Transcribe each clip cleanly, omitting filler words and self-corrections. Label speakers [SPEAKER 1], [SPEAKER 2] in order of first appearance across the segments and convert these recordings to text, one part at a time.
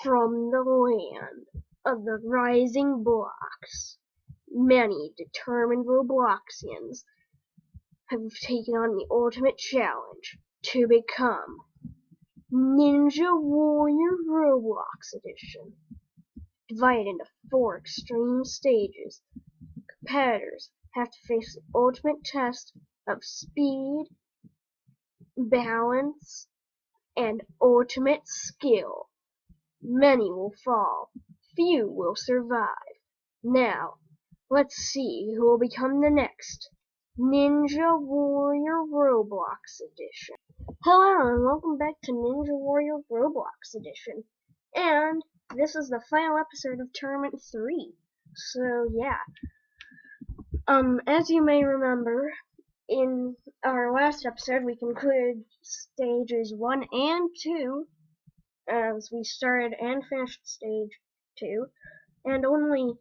[SPEAKER 1] From the land of the rising blocks, many determined Robloxians have taken on the ultimate challenge to become Ninja Warrior Roblox Edition. Divided into 4 extreme stages, competitors have to face the ultimate test of speed, balance, and ultimate skill. Many will fall, few will survive. Now, let's see who will become the next Ninja Warrior Roblox Edition. Hello and welcome back to Ninja Warrior Roblox Edition. And this is the final episode of Tournament 3. So yeah. As you may remember, in our last episode we concluded stages 1 and 2 as we started and finished stage 2, and only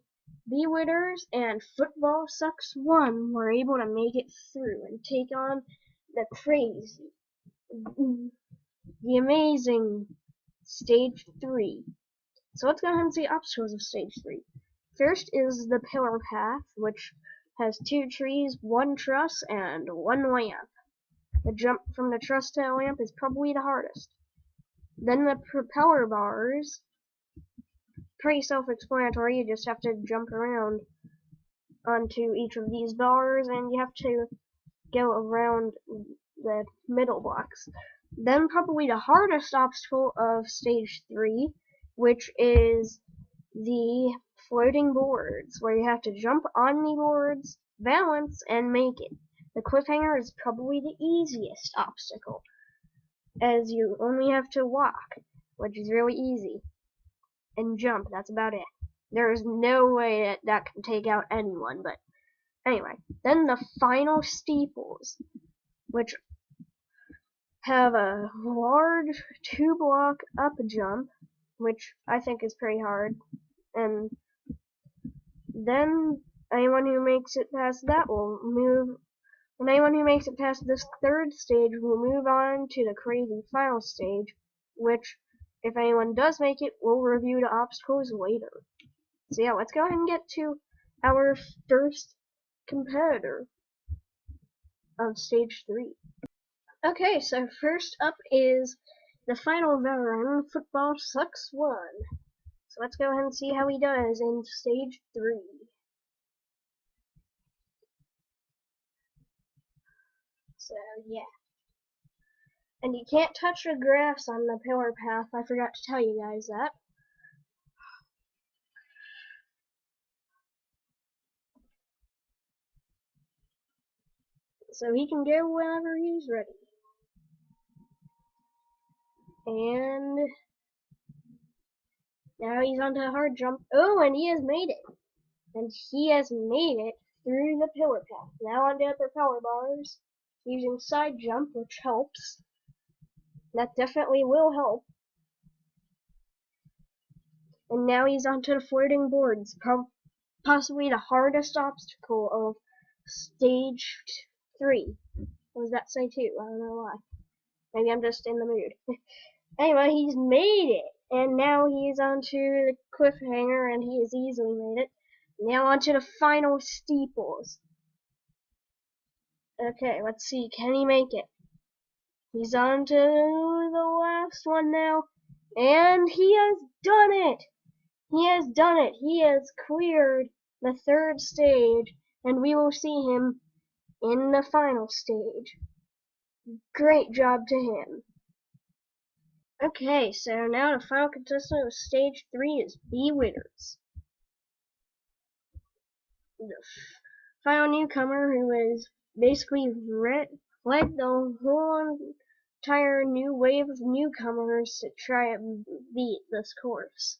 [SPEAKER 1] Bewitter's and Football Sucks 1 were able to make it through and take on the crazy, the amazing stage 3. So let's go ahead and see obstacles of stage 3. First is the pillar path, which has 2 trees, 1 truss, and 1 lamp. The jump from the truss to the lamp is probably the hardest. Then the propeller bars, pretty self-explanatory. You just have to jump around onto each of these bars, and you have to go around the middle blocks. Then probably the hardest obstacle of stage 3, which is the floating boards, where you have to jump on the boards, balance, and make it. The cliffhanger is probably the easiest obstacle, as you only have to walk, which is really easy, and jump. That's about it. There is no way that can take out anyone, but anyway. Then the final steeples, which have a large 2-block up jump, which I think is pretty hard, and then anyone who makes it past that will move. And anyone who makes it past this 3rd stage will move on to the crazy final stage, which, if anyone does make it, we'll review the obstacles later. So yeah, let's go ahead and get to our first competitor of stage 3. Okay, so first up is the final veteran, Football Sucks 1. So let's go ahead and see how he does in stage 3. So yeah. And you can't touch the grass on the pillar path. I forgot to tell you guys that. So he can go whenever he's ready. And now he's onto a hard jump. Oh, and he has made it. And he has made it through the pillar path. Now onto the propeller bars, using side jump, which helps. That definitely will help. And now he's onto the floating boards, possibly the hardest obstacle of stage 3. What does that say 2? I don't know why. Maybe I'm just in the mood. Anyway, he's made it, and now he's onto the cliffhanger, and he has easily made it. Now onto the final steeples. Okay, let's see, can he make it? He's on to the last one now, and he has done it! He has done it! He has cleared the 3rd stage, and we will see him in the final stage. Great job to him. Okay, so now the final contestant of stage 3 is Bewitter's. The final newcomer who is basically led the whole entire new wave of newcomers to try and beat this course.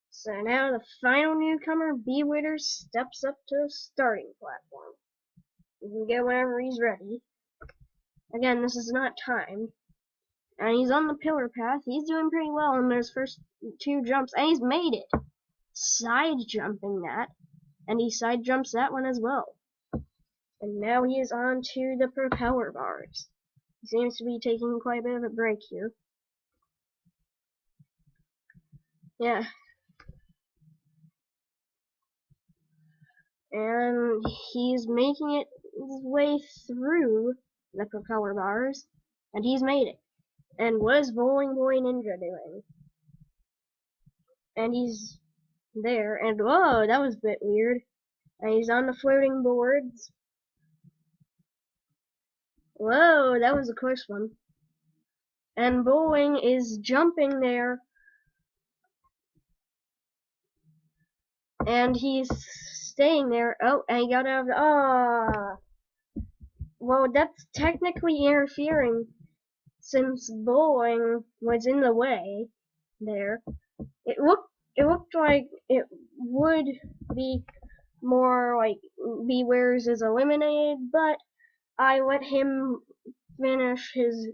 [SPEAKER 1] So now the final newcomer, Bewitter, steps up to the starting platform. He can go whenever he's ready. Again, this is not timed. And he's on the pillar path. He's doing pretty well in those first 2 jumps. And he's made it! Side jumping that. And he side jumps that one as well. And now he is on to the propeller bars. He seems to be taking quite a bit of a break here. Yeah. And he's making it his way through the propeller bars, and he's made it. And what is Bowling Boy Ninja doing? And he's there, and whoa, that was a bit weird. And he's on the floating boards. Whoa, that was a close one. And Bowling is jumping there, and he's staying there. Oh, and he got out of well, that's technically interfering, since Bowling was in the way there. It looked like it would be more like Bewares is eliminated, but I let him finish his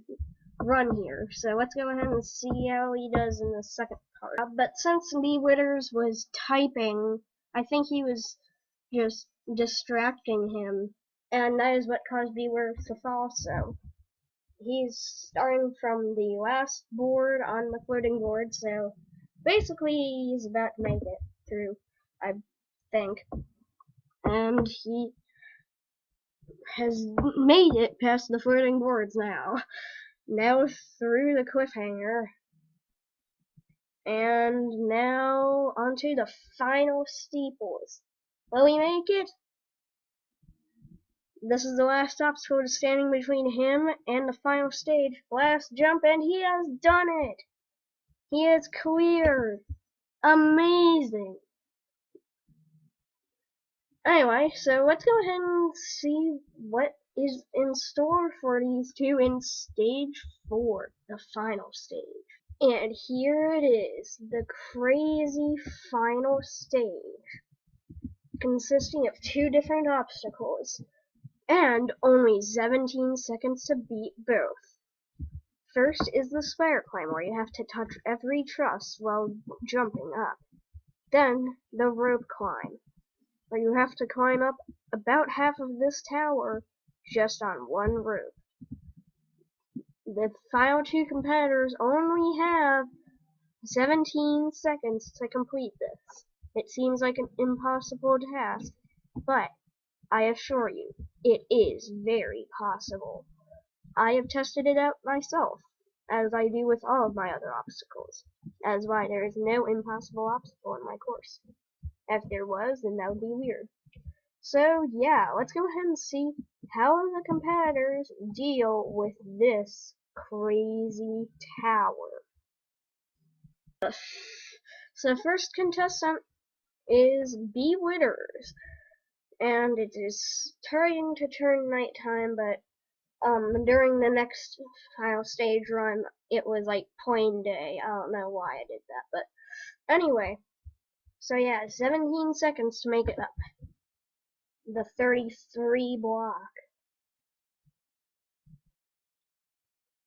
[SPEAKER 1] run here. So let's go ahead and see how he does in the second part. But since Withers was typing, I think he was just distracting him, and that is what caused Withers to fall. So he's starting from the last board on the floating board. So basically, he's about to make it through, I think, and he has made it past the floating boards now. Now through the cliffhanger. And now onto the final steeples. Will he make it? This is the last obstacle standing between him and the final stage. Last jump, and he has done it! He has cleared! Amazing! Anyway, so let's go ahead and see what is in store for these two in stage 4, the final stage. And here it is, the crazy final stage, consisting of 2 different obstacles, and only 17 seconds to beat both. First is the spider climb, where you have to touch every truss while jumping up. Then, the rope climb, where you have to climb up about half of this tower just on one rope. The final 2 competitors only have 17 seconds to complete this. It seems like an impossible task, but I assure you, it is very possible. I have tested it out myself, as I do with all of my other obstacles. That is why there is no impossible obstacle in my course. If there was, then that would be weird. So yeah, let's go ahead and see how the competitors deal with this crazy tower. So first contestant is B. Witters, and it is starting to turn nighttime, but during the next final stage run, it was like plain day. I don't know why I did that, but anyway. So yeah, 17 seconds to make it up. The 33 block.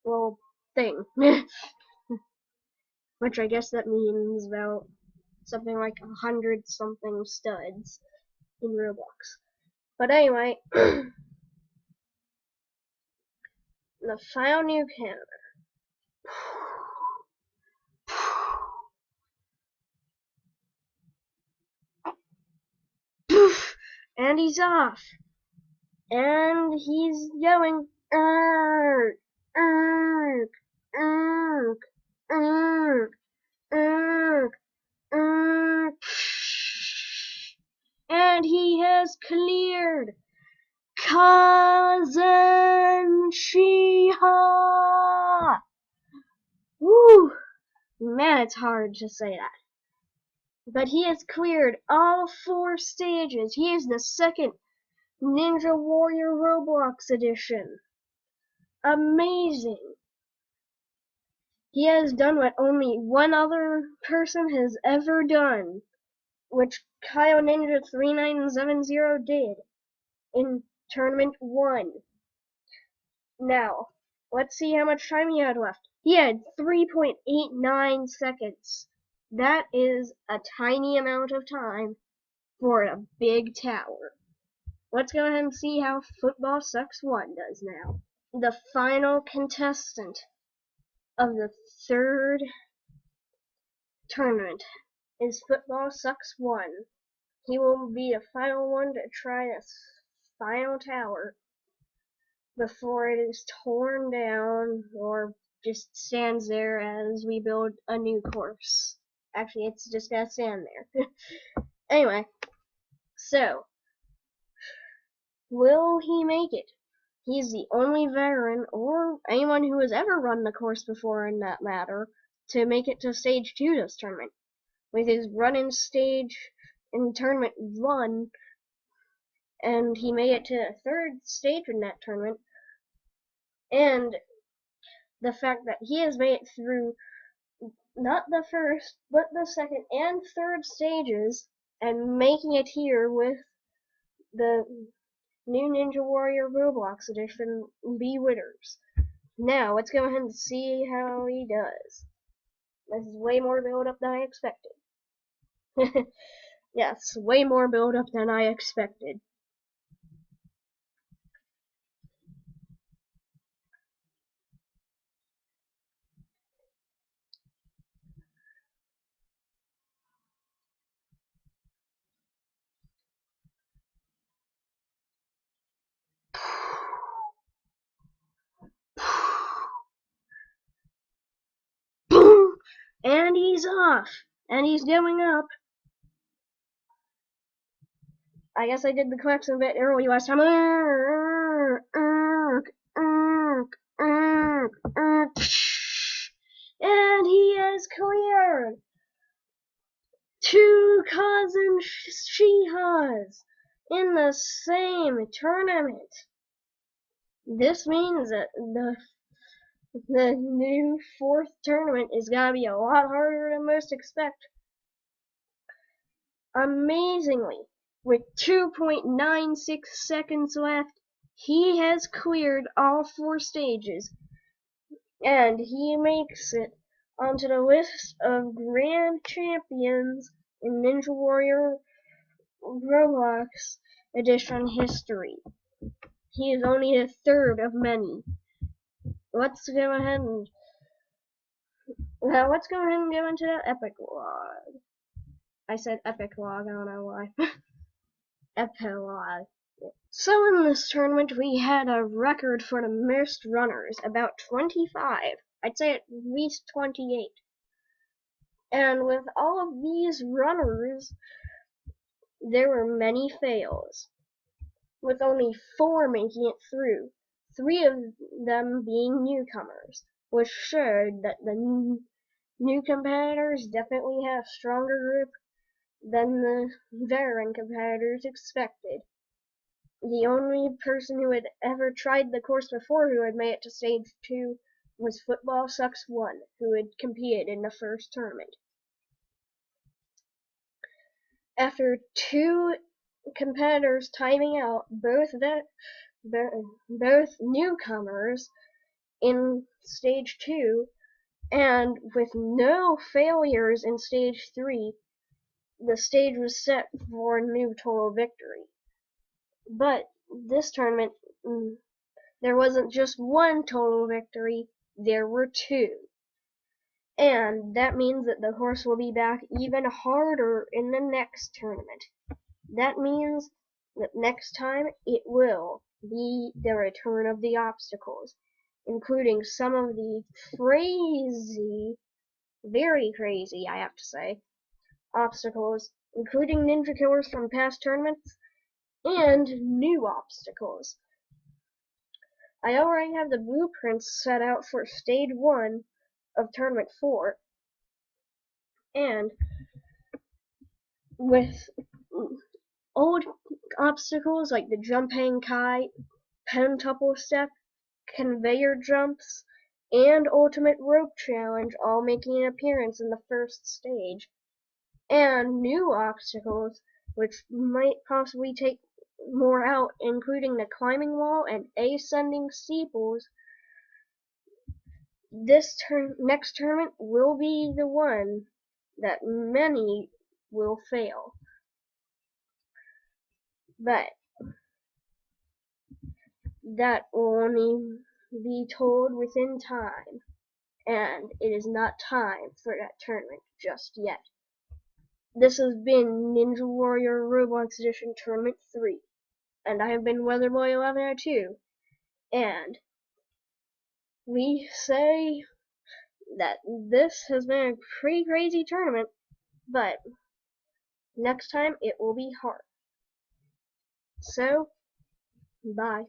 [SPEAKER 1] Little thing. Which I guess that means about something like 100 something studs in Roblox. But anyway, the final new cannon. And he's off. And he's going. And he has cleared Cousin Shiha. Woo! Man, it's hard to say that. But he has cleared all 4 stages. He is the second Ninja Warrior Roblox edition. Amazing. He has done what only one other person has ever done, which Kyo Ninja 3970 did in Tournament 1. Now, let's see how much time he had left. He had 3.89 seconds. That is a tiny amount of time for a big tower. Let's go ahead and see how Football Sucks 1 does now. The final contestant of the 3rd tournament is Football Sucks 1. He will be the final one to try this final tower before it is torn down or just stands there as we build a new course. Actually, it's just gotta stand there. Anyway, so, will he make it? He's the only veteran, or anyone who has ever run the course before in that matter, to make it to Stage 2 this tournament. With his run-in stage in Tournament 1, and he made it to the third stage in that tournament, and the fact that he has made it through not the first, but the second and third stages, and making it here with the new Ninja Warrior Roblox Edition Be-Witters. Now, let's go ahead and see how he does. This is way more build-up than I expected. Yes, way more build-up than I expected. Boom! And he's off! And he's going up. I guess I did the klaxon a bit early last time. And he is cleared! 2 cousin Shihas in the same tournament. This means that the new 4th tournament is gonna be a lot harder than most expect. Amazingly, with 2.96 seconds left, he has cleared all 4 stages, and he makes it onto the list of grand champions in Ninja Warrior Roblox Edition history. He is only the 3rd of many. Let's go ahead and go into the epilogue. I said epilogue, I don't know why. Epilogue. So in this tournament we had a record for the most runners, about 25. I'd say at least 28. And with all of these runners, there were many fails, with only 4 making it through, 3 of them being newcomers, which showed that the new competitors definitely have a stronger group than the veteran competitors expected. The only person who had ever tried the course before who had made it to Stage 2 was Football Sucks 1, who had competed in the first tournament. After 2 competitors timing out, both newcomers in Stage 2, and with no failures in Stage 3, the stage was set for a new total victory. But this tournament, there wasn't just 1 total victory, there were 2. And that means that the course will be back even harder in the next tournament. That means that next time it will be the return of the obstacles, including some of the crazy, very crazy, I have to say, obstacles, including ninja killers from past tournaments, and new obstacles. I already have the blueprints set out for Stage 1 of Tournament 4, and with old obstacles like the jumping kite, pentuple step, conveyor jumps, and ultimate rope challenge all making an appearance in the first stage, and new obstacles which might possibly take more out, including the climbing wall and ascending steeples. This next tournament will be the one that many will fail. But that will only be told within time. and it is not time for that tournament just yet. This has been Ninja Warrior Roblox Edition Tournament 3, and I have been Weatherboy1102, and we say that this has been a pretty crazy tournament, but next time it will be hard. So, bye.